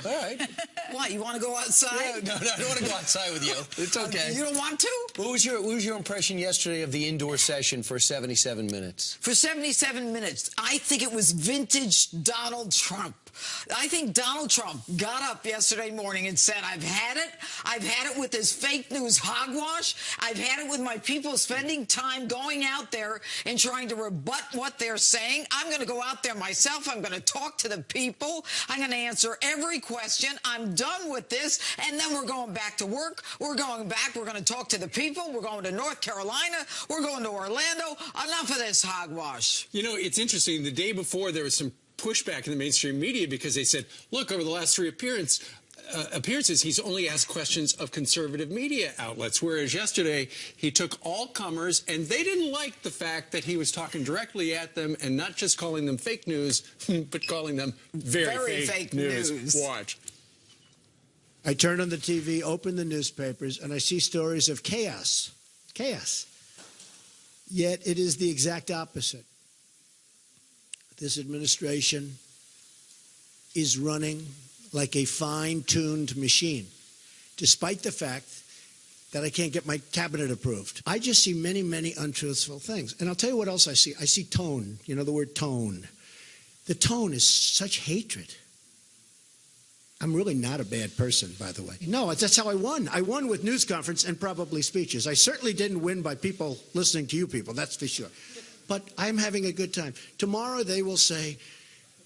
All right. Why, you want to go outside? No, I don't want to go outside with you. It's okay. You don't want to? What was your impression yesterday of the indoor session for 77 minutes? For 77 minutes, I think it was vintage Donald Trump. I think Donald Trump got up yesterday morning and said, I've had it. I've had it with this fake news hogwash. I've had it with my people spending time going out there and trying to rebut what they're saying. I'm going to go out there myself. I'm going to talk to the people. I'm going to answer every question. I'm done with this. And then we're going back to work. We're going back. We're going to talk to the people. We're going to North Carolina. We're going to Orlando. Enough of this hogwash. You know, it's interesting. The day before, there was some pushback in the mainstream media because they said, look, over the last 3 appearances, he's only asked questions of conservative media outlets, whereas yesterday he took all comers, and they didn't like the fact that he was talking directly at them and not just calling them fake news, but calling them very fake news. Watch. I turn on the TV, open the newspapers, and I see stories of chaos. Chaos. Yet it is the exact opposite. This administration is running like a fine-tuned machine, despite the fact that I can't get my cabinet approved. I just see many, many untruthful things. And I'll tell you what else I see. I see tone. You know the word tone. The tone is such hatred. I'm really not a bad person, by the way. No, that's how I won. I won with news conference and probably speeches. I certainly didn't win by people listening to you people, that's for sure. But I'm having a good time. Tomorrow they will say,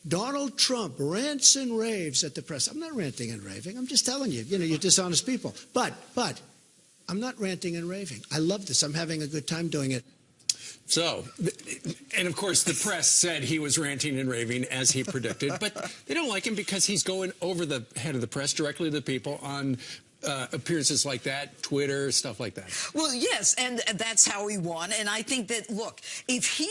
Donald Trump rants and raves at the press. I'm not ranting and raving. I'm just telling you, you're dishonest people. But I'm not ranting and raving. I love this. I'm having a good time doing it. So, and of course, the press said he was ranting and raving, as he predicted. But they don't like him because he's going over the head of the press directly to the people on appearances like that, Twitter, stuff like that. Well, yes, and that's how he won. And I think that, look, if he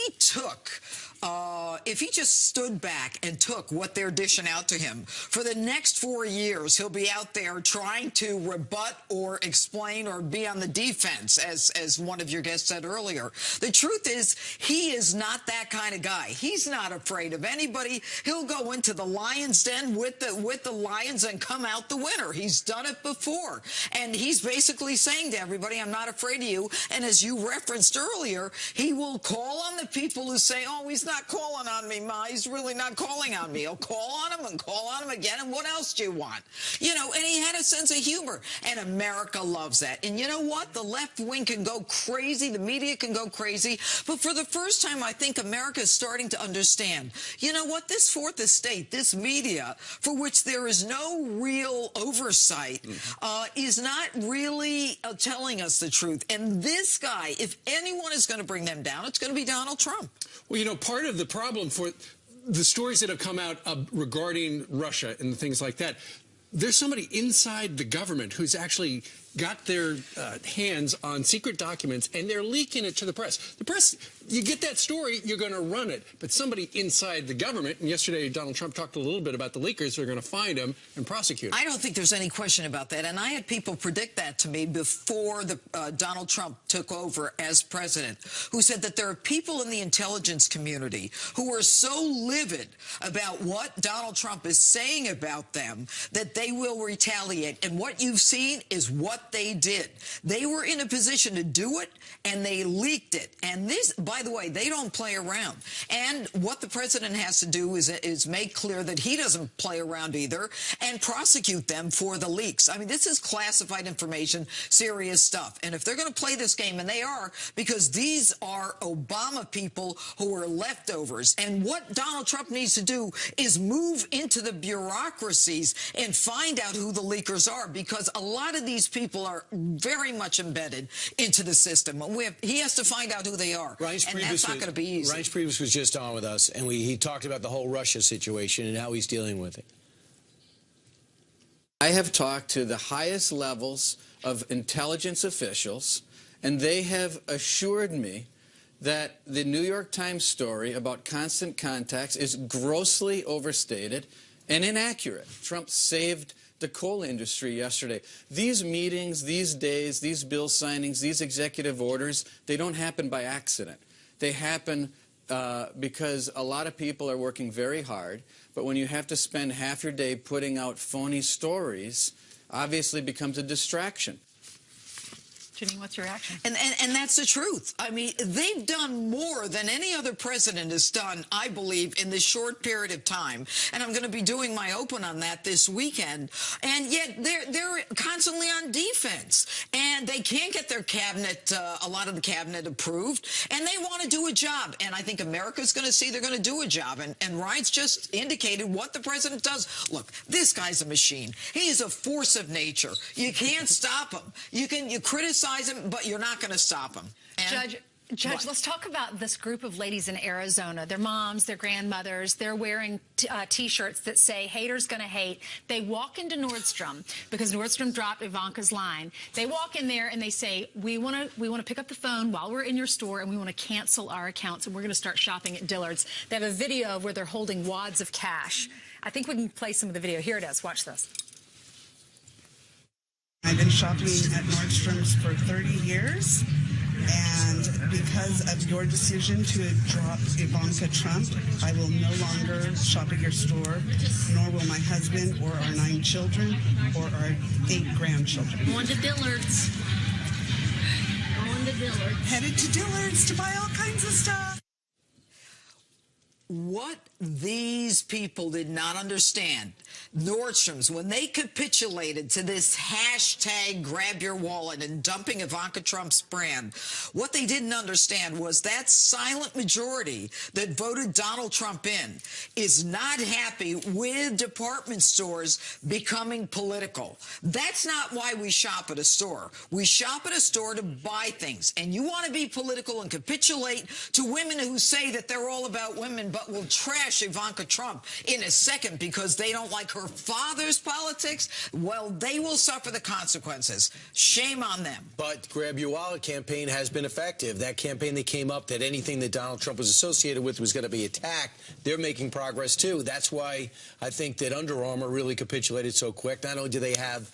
just stood back and took what they're dishing out to him, for the next 4 years, he'll be out there trying to rebut or explain or be on the defense, as one of your guests said earlier. The truth is, he is not that kind of guy. He's not afraid of anybody. He'll go into the lion's den with the lions and come out the winner. He's done it before. And he's basically saying to everybody, I'm not afraid of you. And as you referenced earlier, he will call on the people who say, oh, he's not calling on me, Ma. He's really not calling on me. He'll call on him and call on him again. And what else do you want? And he had a sense of humor. And America loves that. And you know what? The left wing can go crazy. The media can go crazy. But for the first time, I think America is starting to understand, you know what? This fourth estate, this media, for which there is no real oversight, is not really telling us the truth. And this guy, if anyone is going to bring them down, it's going to be Donald Trump. Well, part of the problem for the stories that have come out regarding Russia and things like that, there's somebody inside the government who's actually got their hands on secret documents, and they're leaking it to the press. The press, you get that story, you're going to run it. But somebody inside the government, and yesterday Donald Trump talked a little bit about the leakers, they're going to find them and prosecute them. I don't think there's any question about that. And I had people predict that to me before Donald Trump took over as president, who said that there are people in the intelligence community who are so livid about what Donald Trump is saying about them that they will retaliate. And what you've seen is what they did. They were in a position to do it, and they leaked it. And this, by the way, they don't play around. And what the president has to do is make clear that he doesn't play around either and prosecute them for the leaks. I mean, this is classified information, serious stuff. And if they're going to play this game, and they are, because these are Obama people who are leftovers. And what Donald Trump needs to do is move into the bureaucracies and find out who the leakers are, because a lot of these people are very much embedded into the system. He has to find out who they are, and that's not going to be easy. Reince Priebus was just on with us, and he talked about the whole Russia situation and how he's dealing with it. I have talked to the highest levels of intelligence officials, and they have assured me that the New York Times story about constant contacts is grossly overstated and inaccurate. Trump saved the coal industry yesterday. These meetings, these days, these bill signings, these executive orders, they don't happen by accident. They happen because a lot of people are working very hard. but when you have to spend half your day putting out phony stories, obviously becomes a distraction. Jeanine, what's your reaction? And that's the truth. I mean, they've done more than any other president has done, I believe, in this short period of time. And I'm going to be doing my open on that this weekend. And yet they're constantly on defense. And they can't get their cabinet, a lot of the cabinet approved. And they want to do a job. And I think America's going to see they're going to do a job. And Ryan's just indicated what the president does. Look, this guy's a machine. He is a force of nature. You can't stop him. You criticize him, but you're not going to stop him. And Judge, let's talk about this group of ladies in Arizona. Their moms, their grandmothers, they're wearing T-shirts that say, haters gonna hate. They walk into Nordstrom because Nordstrom dropped Ivanka's line. They walk in there and they say, we wanna pick up the phone while we're in your store and we wanna cancel our accounts and we're gonna start shopping at Dillard's. They have a video of where they're holding wads of cash. I think we can play some of the video. Here it is, watch this. I've been shopping at Nordstrom's for 30 years, and because of your decision to drop Ivanka Trump, I will no longer shop at your store, nor will my husband or our 9 children or our 8 grandchildren. Going to Dillard's. Going to Dillard's. Headed to Dillard's to buy all kinds of stuff. What these people did not understand, Nordstrom's, when they capitulated to this hashtag grab your wallet and dumping Ivanka Trump's brand, what they didn't understand was that silent majority that voted Donald Trump in is not happy with department stores becoming political. That's not why we shop at a store. We shop at a store to buy things. And you want to be political and capitulate to women who say that they're all about women, but will trash Ivanka Trump in a second because they don't like her father's politics, well, they will suffer the consequences. Shame on them. But Grab Your Wallet campaign has been effective. That campaign that came up that anything that Donald Trump was associated with was going to be attacked, they're making progress, too. That's why I think that Under Armour really capitulated so quick. Not only do they have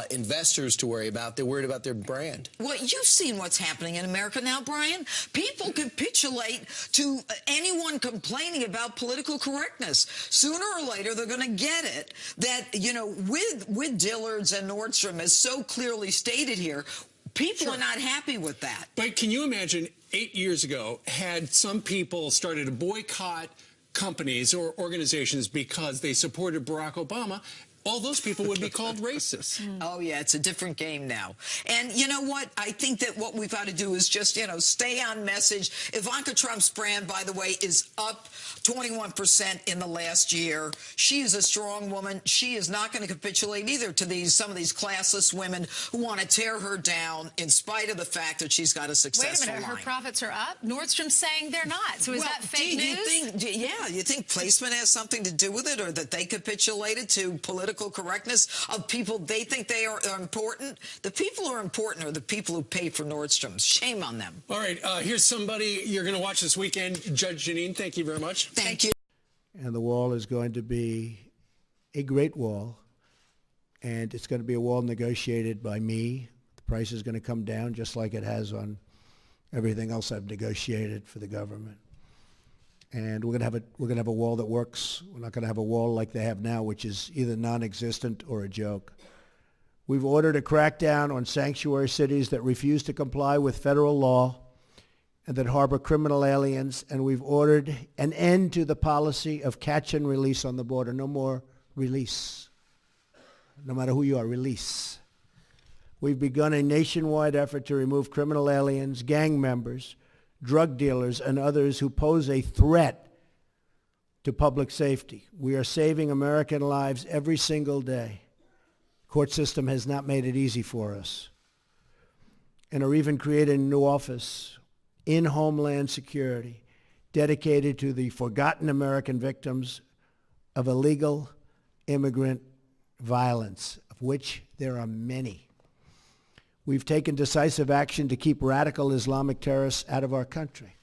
investors to worry about, they're worried about their brand. Well, you've seen what's happening in America now, Brian. People capitulate to anyone complaining about political correctness. Sooner or later, they're going to get it that, you know, with Dillard's and Nordstrom, as so clearly stated here, people are not happy with that. But can you imagine 8 years ago had some people started to boycott companies or organizations because they supported Barack Obama? All those people would be called racist. Oh, yeah, it's a different game now. And you know what? I think that what we've got to do is just, you know, stay on message. Ivanka Trump's brand, by the way, is up 21% in the last year. She is a strong woman. She is not going to capitulate either to some of these classless women who want to tear her down in spite of the fact that she's got a successful Wait a minute, line. her profits are up? Nordstrom's saying they're not. So is that fake news? You think placement has something to do with it, or that they capitulated to political correctness of people they think they are important? The people who are important are the people who pay for Nordstrom's. Shame on them. All right, here's somebody you're going to watch this weekend. Judge Jeanine, thank you very much. Thank you. And the wall is going to be a great wall, and it's going to be a wall negotiated by me. The price is going to come down just like it has on everything else I've negotiated for the government. And we're going to have a wall that works. We're not going to have a wall like they have now, which is either non-existent or a joke. We've ordered a crackdown on sanctuary cities that refuse to comply with federal law and that harbor criminal aliens, and we've ordered an end to the policy of catch and release on the border. No more release. No matter who you are, release. We've begun a nationwide effort to remove criminal aliens, gang members, drug dealers, and others who pose a threat to public safety. We are saving American lives every single day. The court system has not made it easy for us. And are even creating a new office in Homeland Security dedicated to the forgotten American victims of illegal immigrant violence, of which there are many. We've taken decisive action to keep radical Islamic terrorists out of our country.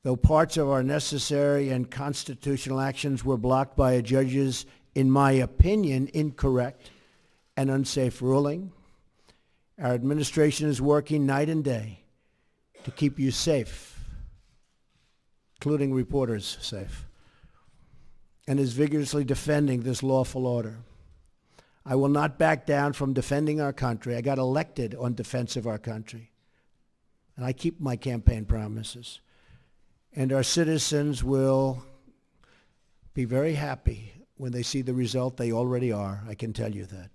Though parts of our necessary and constitutional actions were blocked by a judge's, in my opinion, incorrect and unsafe ruling, our administration is working night and day to keep you safe, including reporters safe. and is vigorously defending this lawful order. I will not back down from defending our country. I got elected on defense of our country, and I keep my campaign promises. And our citizens will be very happy when they see the result. They already are, I can tell you that.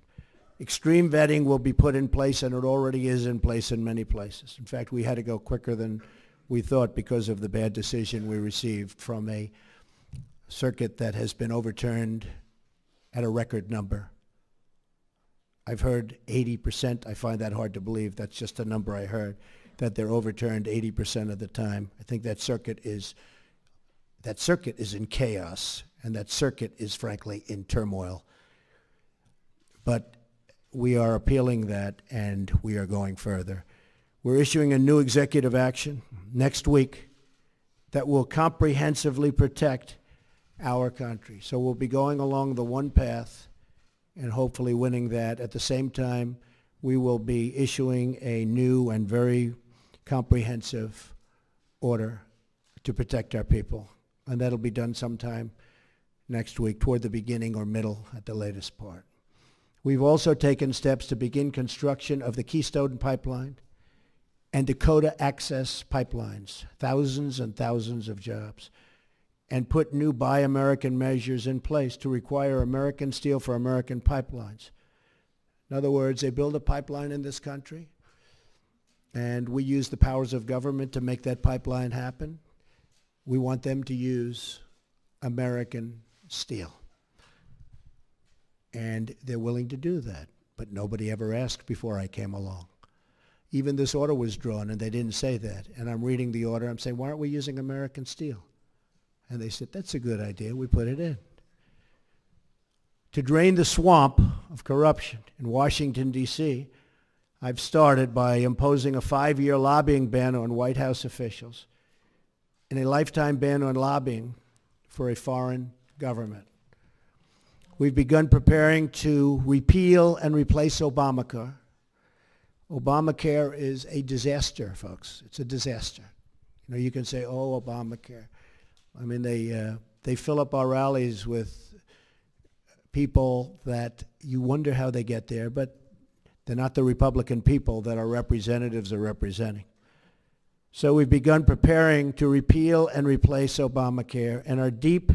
Extreme vetting will be put in place, and it already is in place in many places. In fact, we had to go quicker than we thought because of the bad decision we received from a circuit that has been overturned at a record number. I've heard 80%. I find that hard to believe. That's just a number I heard, that they're overturned 80% of the time. I think that circuit is in chaos, and that circuit is frankly in turmoil. But we are appealing that, and we are going further. We're issuing a new executive action next week that will comprehensively protect our country. So we'll be going along the one path and hopefully winning that. At the same time, we will be issuing a new and very comprehensive order to protect our people. And that'll be done sometime next week, toward the beginning or middle at the latest part. We've also taken steps to begin construction of the Keystone Pipeline and Dakota Access Pipelines, thousands and thousands of jobs, and put new Buy American measures in place to require American steel for American pipelines. In other words, they build a pipeline in this country, and we use the powers of government to make that pipeline happen. We want them to use American steel. And they're willing to do that, but nobody ever asked before I came along. Even this order was drawn, and they didn't say that. And I'm reading the order, I'm saying, why aren't we using American steel? And they said, that's a good idea, we put it in. To drain the swamp of corruption in Washington, D.C., I've started by imposing a 5-year lobbying ban on White House officials and a lifetime ban on lobbying for a foreign government. We've begun preparing to repeal and replace Obamacare. Obamacare is a disaster, folks. It's a disaster. You know, you can say, oh, Obamacare. I mean, they fill up our rallies with people that you wonder how they get there, but they're not the Republican people that our representatives are representing. So we've begun preparing to repeal and replace Obamacare and are deep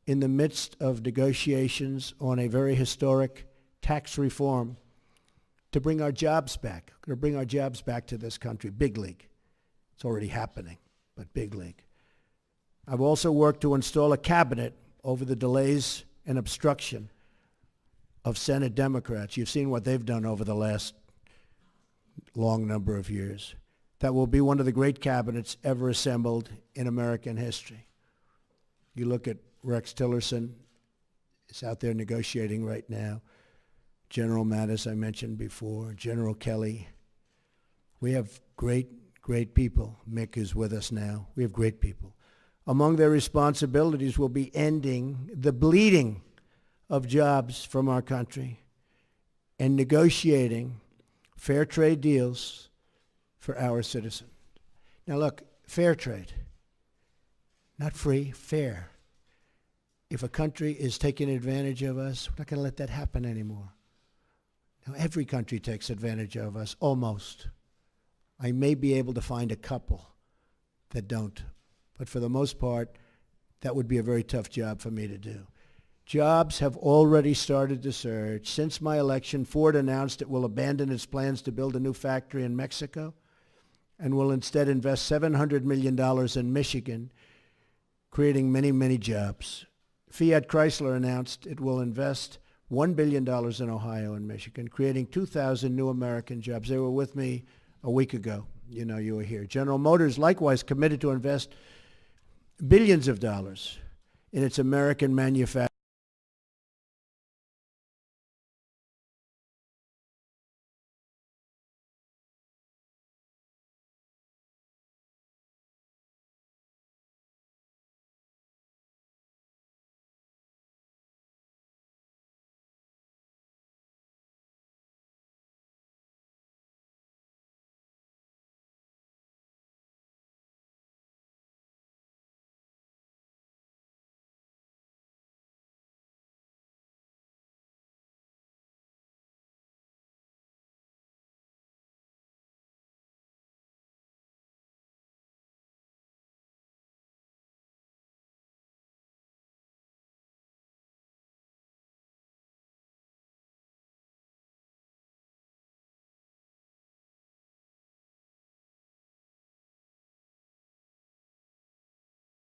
in the midst of negotiations on a very historic tax reform to bring our jobs back. We're going to bring our jobs back to this country, big league. It's already happening, but big league. I've also worked to install a cabinet over the delays and obstruction of Senate Democrats. You've seen what they've done over the last long number of years. That will be one of the great cabinets ever assembled in American history. You look at Rex Tillerson, is out there negotiating right now. General Mattis, I mentioned before, General Kelly. We have great people. Mick is with us now. We have great people. Among their responsibilities will be ending the bleeding of jobs from our country and negotiating fair trade deals for our citizens. Now look, fair trade, not free, fair. If a country is taking advantage of us, we're not going to let that happen anymore. Now every country takes advantage of us, almost. I may be able to find a couple that don't. But for the most part, that would be a very tough job for me to do. Jobs have already started to surge. Since my election, Ford announced it will abandon its plans to build a new factory in Mexico and will instead invest $700 million in Michigan, creating many, many jobs. Fiat Chrysler announced it will invest $1 billion in Ohio and Michigan, creating 2,000 new American jobs. They were with me a week ago. You know, you were here. General Motors likewise committed to invest billions of dollars in its American manufacturing.